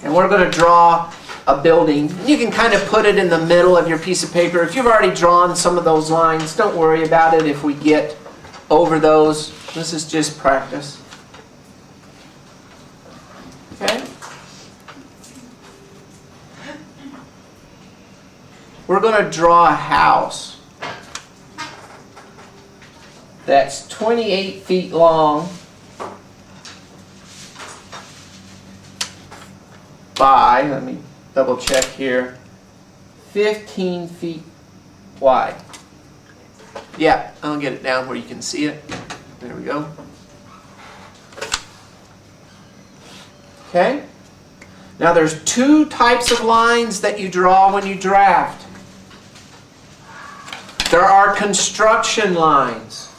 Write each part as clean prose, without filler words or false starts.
And we're going to draw a building. You can kind of put it in the middle of your piece of paper. If you've already drawn some of those lines, don't worry about it if we get over those. This is just practice. Okay? We're going to draw a house that's 28 feet long by, let me double check here, 15 feet wide. Yeah, I'll get it down where you can see it. There we go. Okay? Now there's two types of lines that you draw when you draft. There are construction lines.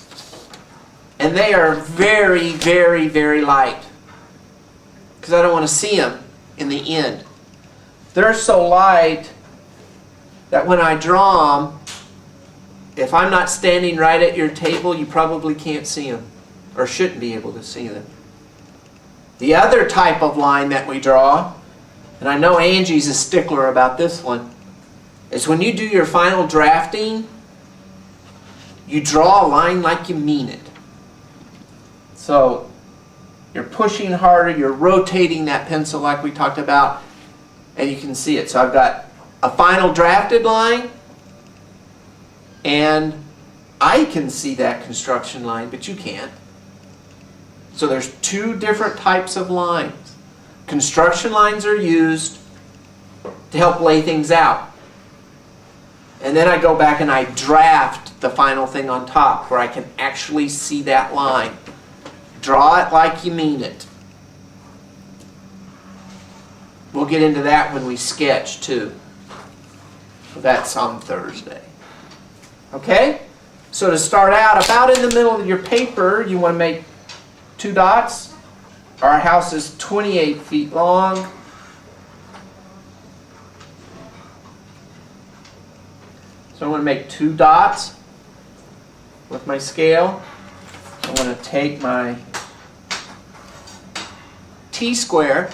And they are very, very, very light. Because I don't want to see them in the end. They're so light that when I draw them, if I'm not standing right at your table, you probably can't see them. Or shouldn't be able to see them. The other type of line that we draw, and I know Angie's a stickler about this one, is when you do your final drafting, you draw a line like you mean it. So you're pushing harder, you're rotating that pencil like we talked about, and you can see it. So I've got a final drafted line, and I can see that construction line, but you can't. So there's two different types of lines. Construction lines are used to help lay things out. And then I go back and I draft the final thing on top where I can actually see that line. Draw it like you mean it. We'll get into that when we sketch too. That's on Thursday. Okay? So to start out, about in the middle of your paper, you want to make two dots. Our house is 28 feet long. So I'm going to make two dots with my scale. I'm going to take my T-square,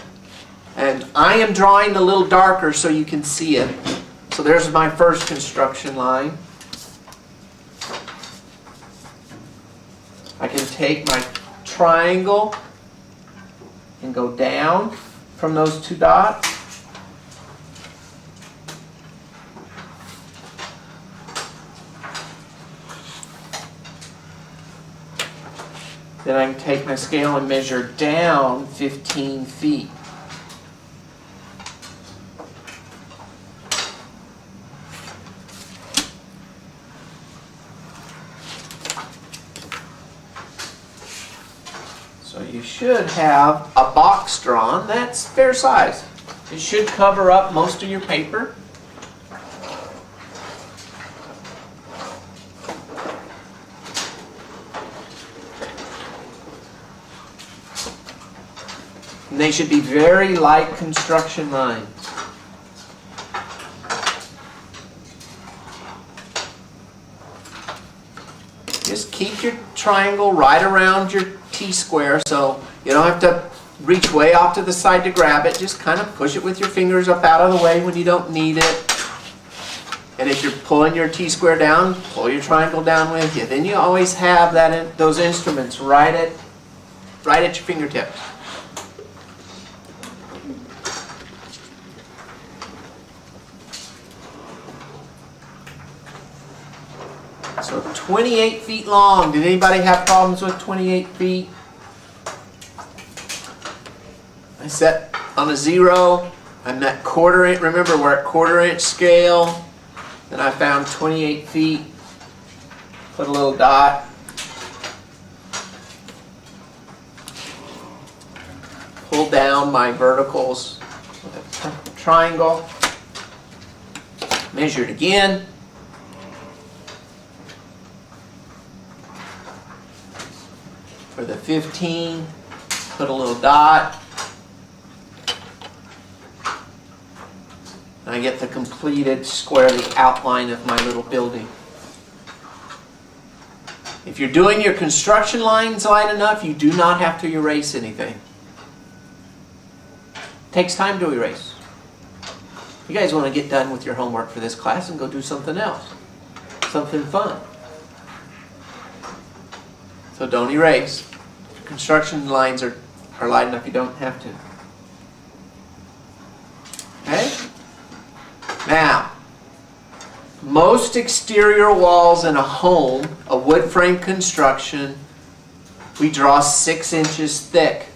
and I am drawing a little darker so you can see it. So there's my first construction line. I can take my triangle and go down from those two dots. Then I can take my scale and measure down 15 feet. So you should have a box drawn that's fair size. It should cover up most of your paper. And they should be very light construction lines. Just keep your triangle right around your T-square so you don't have to reach way off to the side to grab it. Just kind of push it with your fingers up out of the way when you don't need it. And if you're pulling your T-square down, pull your triangle down with you. Then you always have those instruments right at your fingertips. So 28 feet long. Did anybody have problems with 28 feet? I set on a 0. I'm at quarter inch. Remember, we're at quarter inch scale. Then I found 28 feet. Put a little dot. Pull down my verticals with a triangle. Measure it again. For the 15, put a little dot. And I get the completed square, the outline of my little building. If you're doing your construction lines light enough, you do not have to erase anything. Takes time to erase. You guys want to get done with your homework for this class and go do something else. Something fun. So don't erase. Construction lines are light enough you don't have to. Okay? Now, most exterior walls in a home, a wood frame construction, we draw 6 inches thick.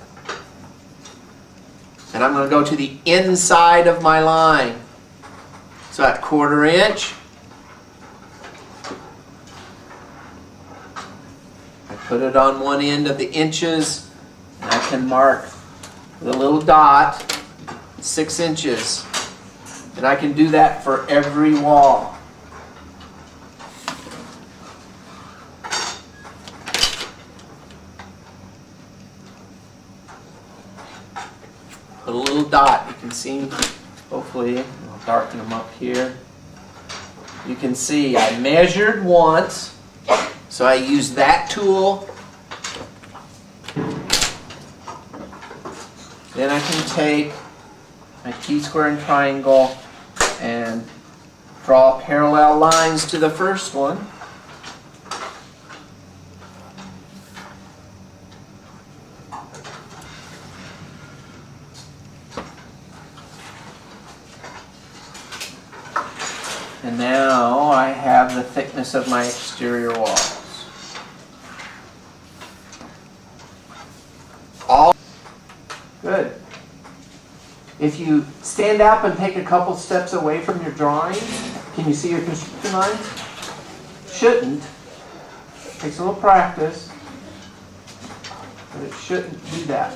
And I'm going to go to the inside of my line. So at 1/4 inch, I put it on one end of the inches, and I can mark with a little dot 6 inches. And I can do that for every wall. Put a little dot, you can see, hopefully, I'll darken them up here. You can see I measured once, so I use that tool. Then I can take my T-square and triangle and draw parallel lines to the first one. And now I have the thickness of my exterior walls. All good. If you stand up and take a couple steps away from your drawing, can you see your construction lines? Shouldn't. Takes a little practice, but it shouldn't do that.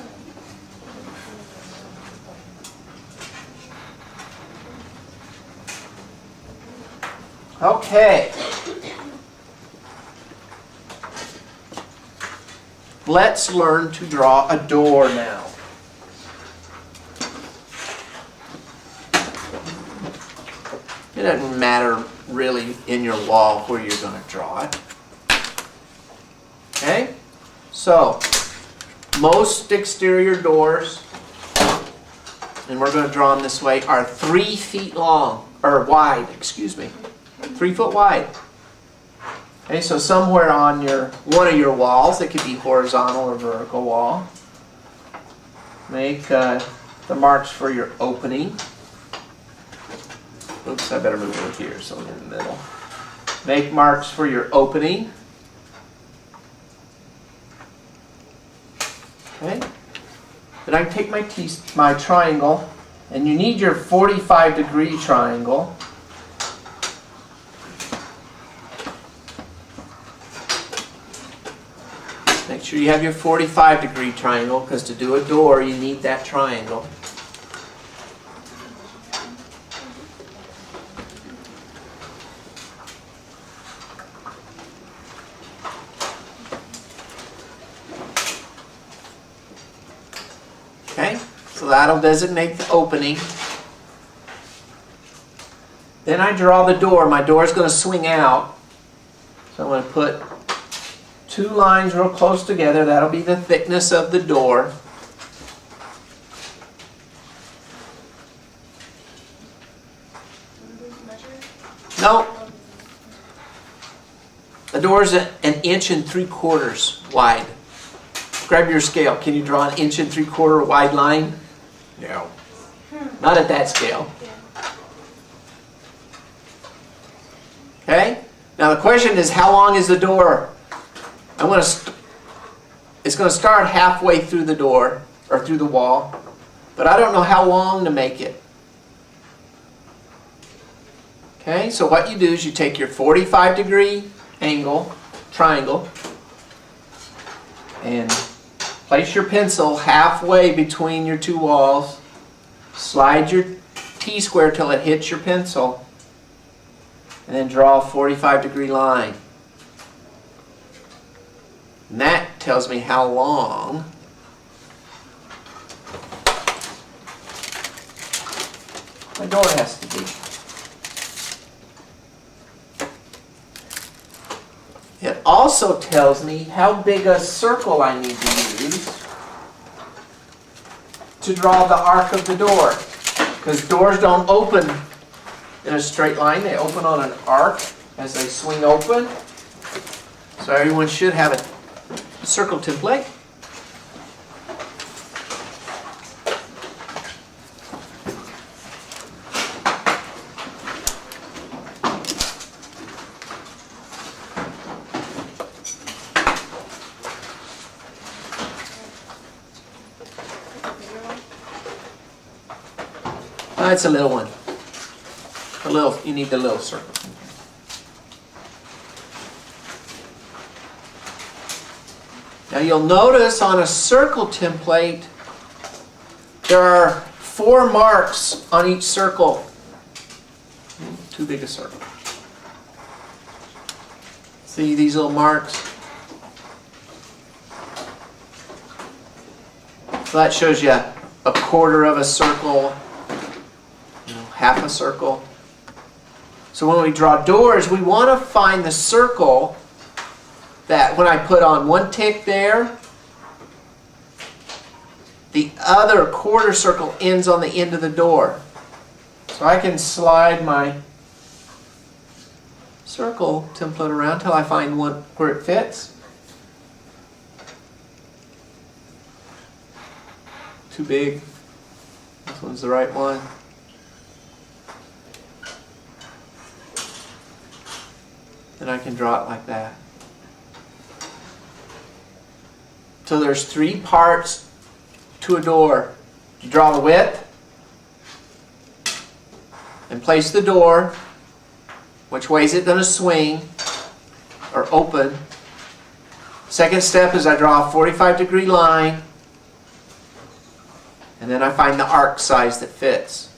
Okay. Let's learn to draw a door now. It doesn't matter really in your wall where you're going to draw it. Okay? So, most exterior doors, and we're going to draw them this way, are 3 feet long, or wide, excuse me. 3 foot wide. Okay, so somewhere on one of your walls, it could be horizontal or vertical wall. Make the marks for your opening. Oops, I better move over here so I'm in the middle. Make marks for your opening. Okay. Then I take my triangle, and you need your 45-degree triangle. Make sure you have your 45-degree triangle, because to do a door you need that triangle. Okay, so that'll designate the opening. Then I draw the door. My door is going to swing out. So I'm going to put 2 lines real close together. That'll be the thickness of the door. No. The door is 1 3/4 inches wide. Grab your scale. Can you draw 1 3/4 inch wide line? No. Not at that scale. Okay? Now the question is, how long is the door? It's going to start halfway through the door, or through the wall, but I don't know how long to make it. Okay, so what you do is you take your 45-degree angle, triangle, and place your pencil halfway between your 2 walls, slide your T-square till it hits your pencil, and then draw a 45-degree line. And that tells me how long my door has to be. It also tells me how big a circle I need to use to draw the arc of the door. Because doors don't open in a straight line, they open on an arc as they swing open. So everyone should have a circle template. It's a little one. You need the little circle. Now you'll notice on a circle template, there are 4 marks on each circle. Too big a circle. See these little marks? So that shows you a quarter of a circle, half a circle. So when we draw doors, we want to find the circle that when I put on one tick there, the other quarter circle ends on the end of the door. So I can slide my circle template around till I find one where it fits. Too big. This one's the right one. And I can draw it like that. So there's 3 parts to a door. You draw the width and place the door. Which way is it going to swing or open? Second step is I draw a 45-degree line, and then I find the arc size that fits.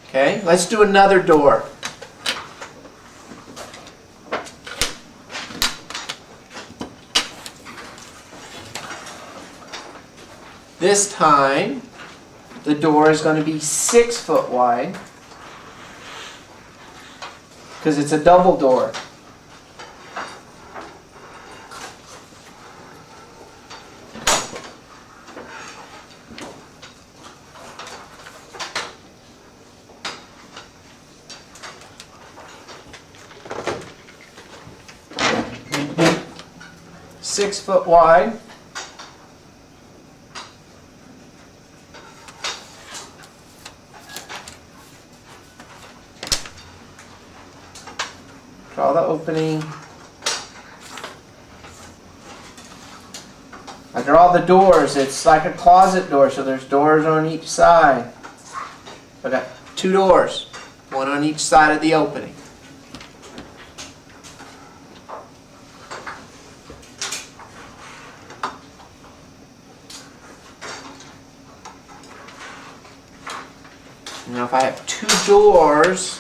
Okay, let's do another door. This time, the door is going to be 6 foot wide because it's a double door. Six foot wide. Draw the opening. I draw the doors. It's like a closet door, so there's doors on each side. I got 2 doors, one on each side of the opening. Now if I have 2 doors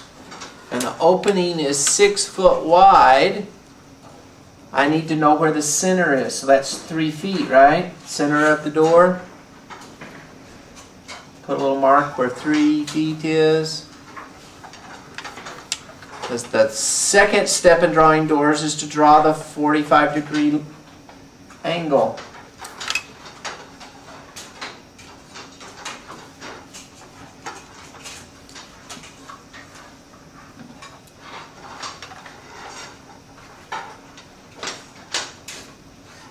and the opening is 6 foot wide, I need to know where the center is. So that's 3 feet, right? Center of the door. Put a little mark where 3 feet is. Because the second step in drawing doors is to draw the 45-degree angle.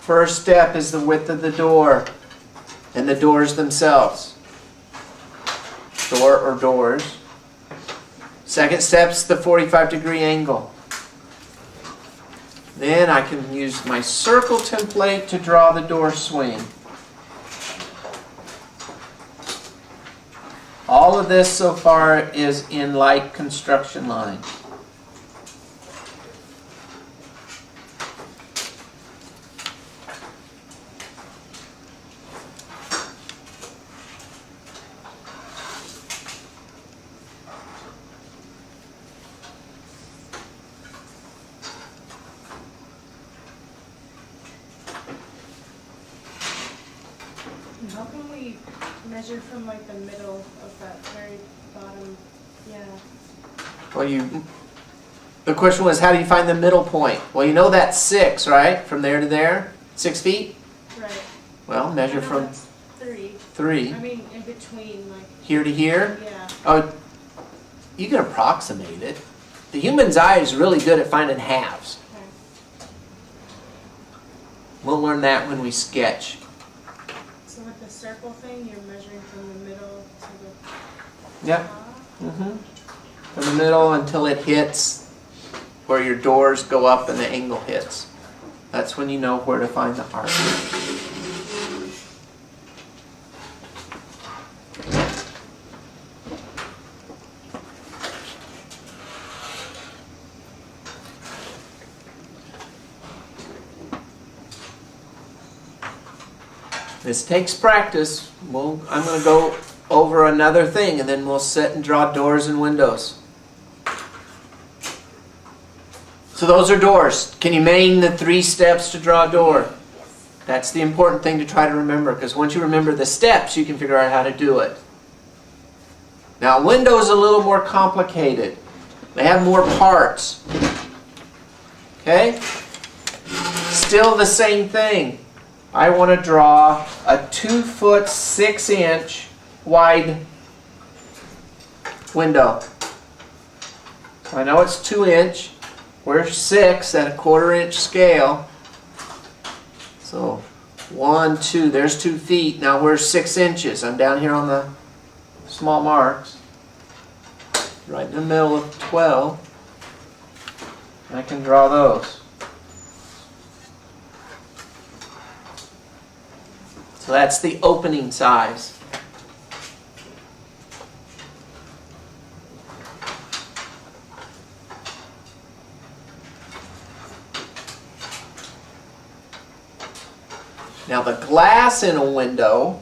First step is the width of the door and the doors themselves. Door or doors. Second step is the 45-degree angle. Then I can use my circle template to draw the door swing. All of this so far is in light construction line. How can we measure from like the middle of that very bottom? Yeah. Well, the question was, how do you find the middle point? Well, you know that's 6, right? From there to there, 6 feet. right. Well, measure I know from that's 3. 3 I mean, in between, like, here to here. yeah. Oh, you can approximate it. The human's eye is really good at finding halves. Okay. We'll learn that when we sketch. So with the circle thing, you're measuring from the middle to the Yep. top? From the middle until it hits where your doors go up and the angle hits. That's when you know where to find the arc. This takes practice. I'm going to go over another thing and then we'll sit and draw doors and windows. So those are doors. Can you name the 3 steps to draw a door? That's the important thing to try to remember, because once you remember the steps, you can figure out how to do it. Now, a window is a little more complicated. They have more parts. Okay? Still the same thing. I want to draw a 2 foot 6 inch wide window. So I know it's 2 inch. We're 6 at a 1/4 inch scale. So 1, 2, there's 2 feet. Now we're 6 inches. I'm down here on the small marks. Right in the middle of 12. I can draw those. So that's the opening size. Now the glass in a window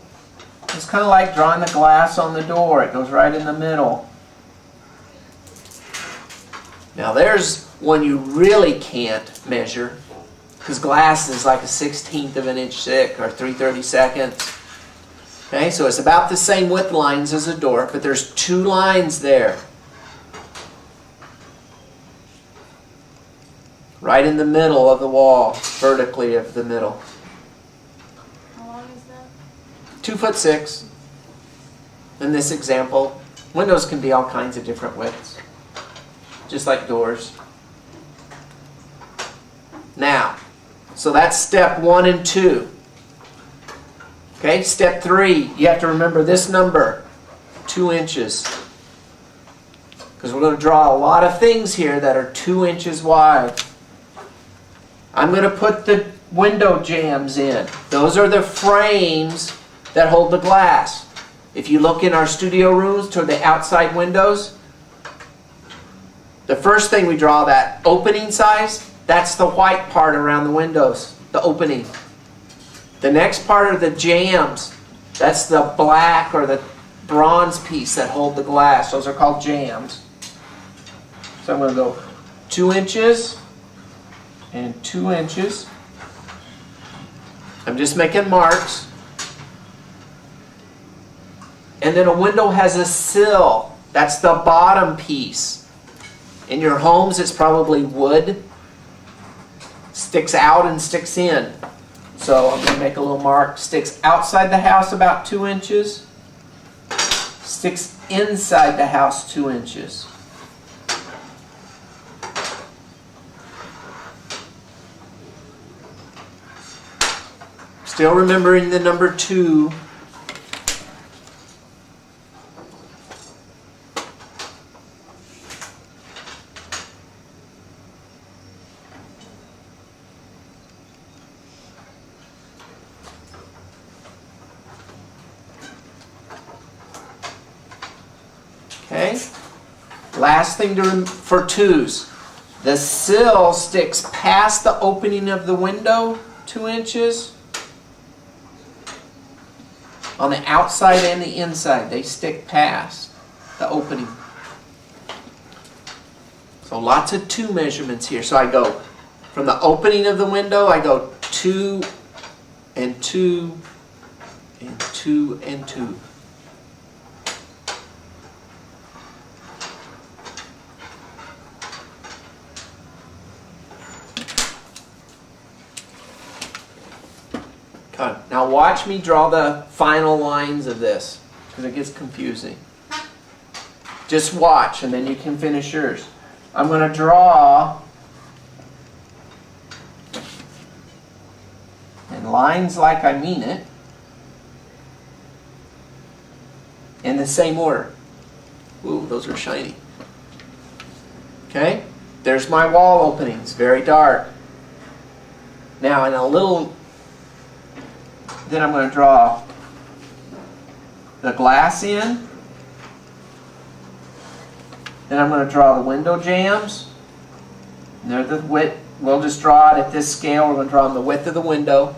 is kind of like drawing the glass on the door. It goes right in the middle. Now there's one you really can't measure, because glass is like a 1/16 of an inch thick, or 3/32. Okay, so it's about the same width lines as a door, but there's 2 lines there. Right in the middle of the wall, vertically of the middle. 2 foot 6. In this example, windows can be all kinds of different widths, just like doors. Now, so that's step 1 and 2. Okay, step 3, you have to remember this number, 2 inches. Because we're going to draw a lot of things here that are 2 inches wide. I'm going to put the window jambs in. Those are the frames that hold the glass. If you look in our studio rooms toward the outside windows, the first thing we draw, that opening size, that's the white part around the windows, the opening. The next part are the jambs. That's the black or the bronze piece that hold the glass. Those are called jambs. So I'm going to go 2 inches and 2 inches. I'm just making marks. And then a window has a sill. That's the bottom piece. In your homes, it's probably wood. Sticks out and sticks in. So I'm going to make a little mark. Sticks outside the house about 2 inches. Sticks inside the house 2 inches. Still remembering the number 2. Okay. Last thing for 2s. The sill sticks past the opening of the window 2 inches. On the outside and the inside, they stick past the opening. So lots of 2 measurements here. So I go from the opening of the window, I go 2 and 2 and 2 and 2. Now watch me draw the final lines of this, because it gets confusing. Just watch, and then you can finish yours. I'm going to draw in lines like I mean it, in the same order. Ooh, those are shiny. Okay? There's my wall openings, very dark. Now in a little, then I'm going to draw the glass in. Then I'm going to draw the window jambs. And they're the width. We'll just draw it at this scale. We're going to draw them the width of the window,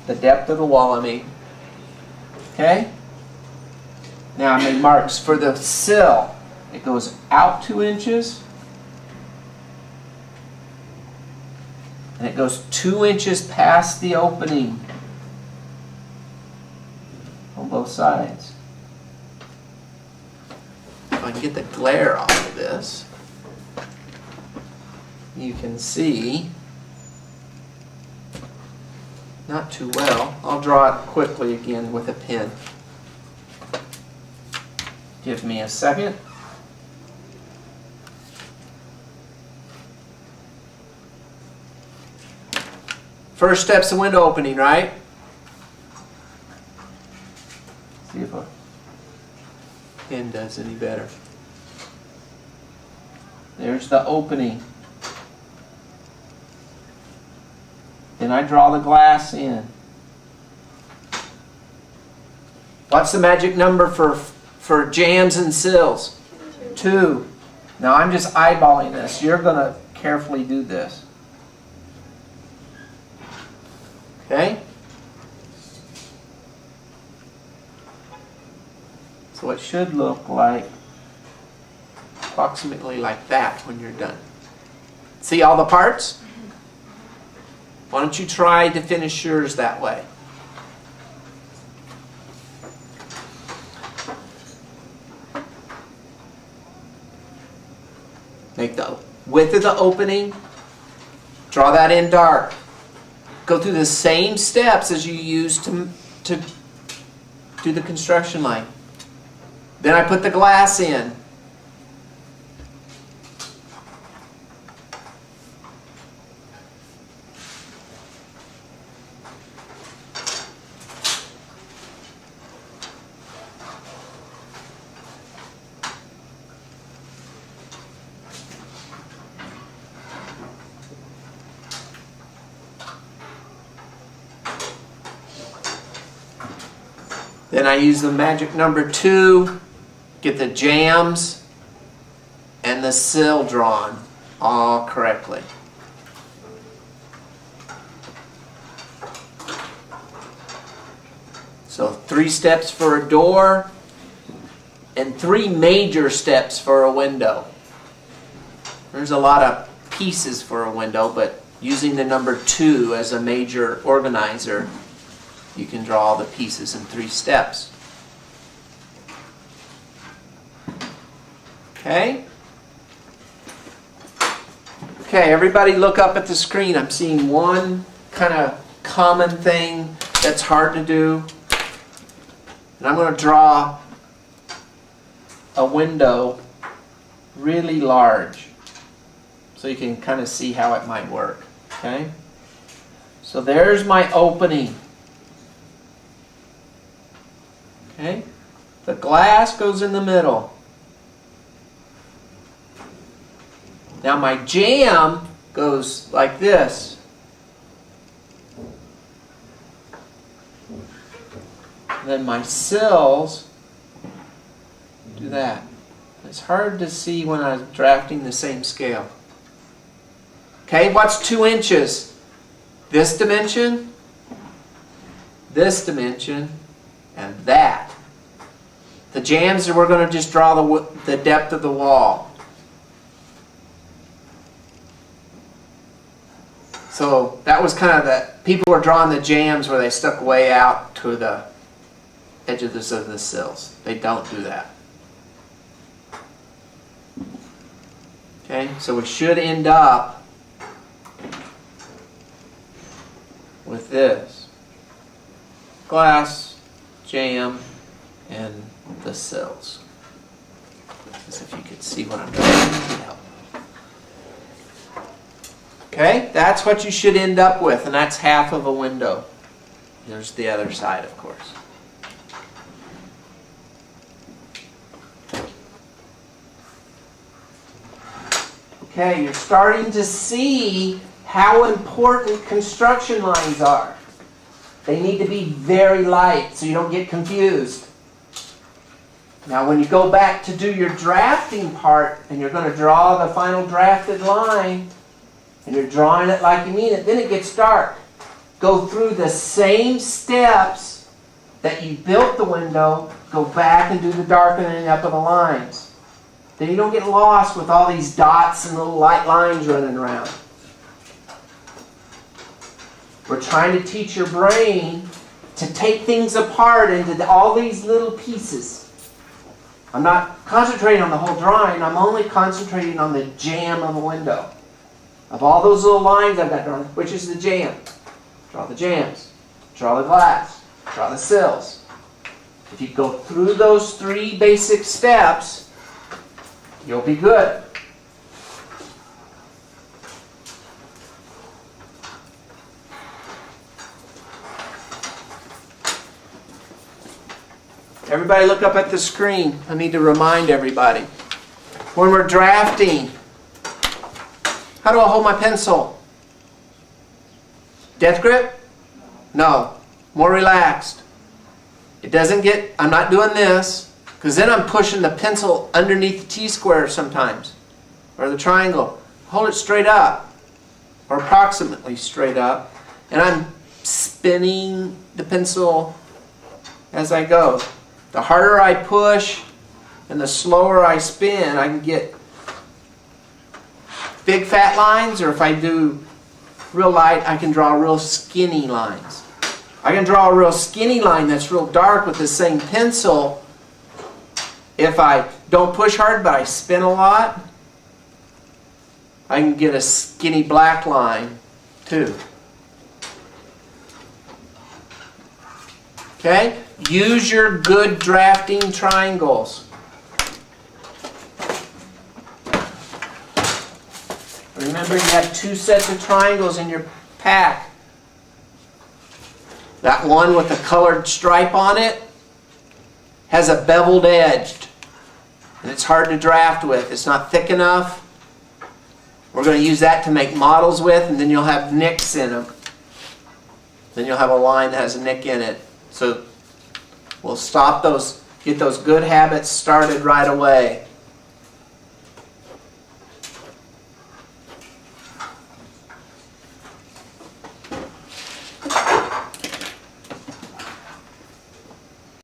the depth of the wall, I mean. Okay? Now I made marks for the sill. It goes out 2 inches. And it goes 2 inches past the opening on both sides. If I can get the glare off of this, you can see, not too well. I'll draw it quickly again with a pen. Give me a second. First step's the window opening, right? See if a pen does any better. There's the opening. Then I draw the glass in. What's the magic number for jambs and sills? 2. Now I'm just eyeballing this. You're going to carefully do this. Okay? So it should look like approximately like that when you're done. See all the parts? Why don't you try to finish yours that way? Make the width of the opening, draw that in dark. Go through the same steps as you used to do the construction line. Then I put the glass in. Then I use the magic number 2, get the jambs and the sill drawn all correctly. So 3 steps for a door and 3 major steps for a window. There's a lot of pieces for a window, but using the number 2 as a major organizer, you can draw all the pieces in 3 steps. Okay? Okay, everybody look up at the screen. I'm seeing one kind of common thing that's hard to do. And I'm going to draw a window really large so you can kind of see how it might work. Okay? So there's my opening. Okay? The glass goes in the middle. Now my jamb goes like this. And then my sills do that. It's hard to see when I'm drafting the same scale. Okay, what's 2 inches? This dimension, and that. The jambs, we're going to just draw the depth of the wall. So that was kind of the, people were drawing the jambs where they stuck way out to the edges of the sills. They don't do that. Okay, so we should end up with this. glass, jamb, and the sills. As if you could see what I'm trying to help. Okay, that's what you should end up with, and that's half of a window. There's the other side, of course. Okay, you're starting to see how important construction lines are. They need to be very light so you don't get confused. Now when you go back to do your drafting part and you're going to draw the final drafted line and you're drawing it like you mean it, then it gets dark. Go through the same steps that you built the window, go back and do the darkening up of the lines. Then you don't get lost with all these dots and little light lines running around. We're trying to teach your brain to take things apart into all these little pieces. I'm not concentrating on the whole drawing, I'm only concentrating on the jamb of the window. Of all those little lines I've got drawn, which is the jamb? Draw the jambs. Draw the glass. Draw the sills. If you go through those 3 basic steps, you'll be good. Everybody look up at the screen. I need to remind everybody. When we're drafting, how do I hold my pencil? Death grip? No. More relaxed. It doesn't get, I'm not doing this, because then I'm pushing the pencil underneath the T-square sometimes, or the triangle. Hold it straight up, or approximately straight up, and I'm spinning the pencil as I go. The harder I push and the slower I spin, I can get big fat lines, or if I do real light, I can draw real skinny lines. I can draw a real skinny line that's real dark with the same pencil. If I don't push hard but I spin a lot, I can get a skinny black line too. Okay? Use your good drafting triangles. Remember, you have 2 sets of triangles in your pack. That one with the colored stripe on it has a beveled edge, and it's hard to draft with. It's not thick enough. We're going to use that to make models with, and then you'll have nicks in them. Then you'll have a line that has a nick in it. So we'll stop those, get those good habits started right away.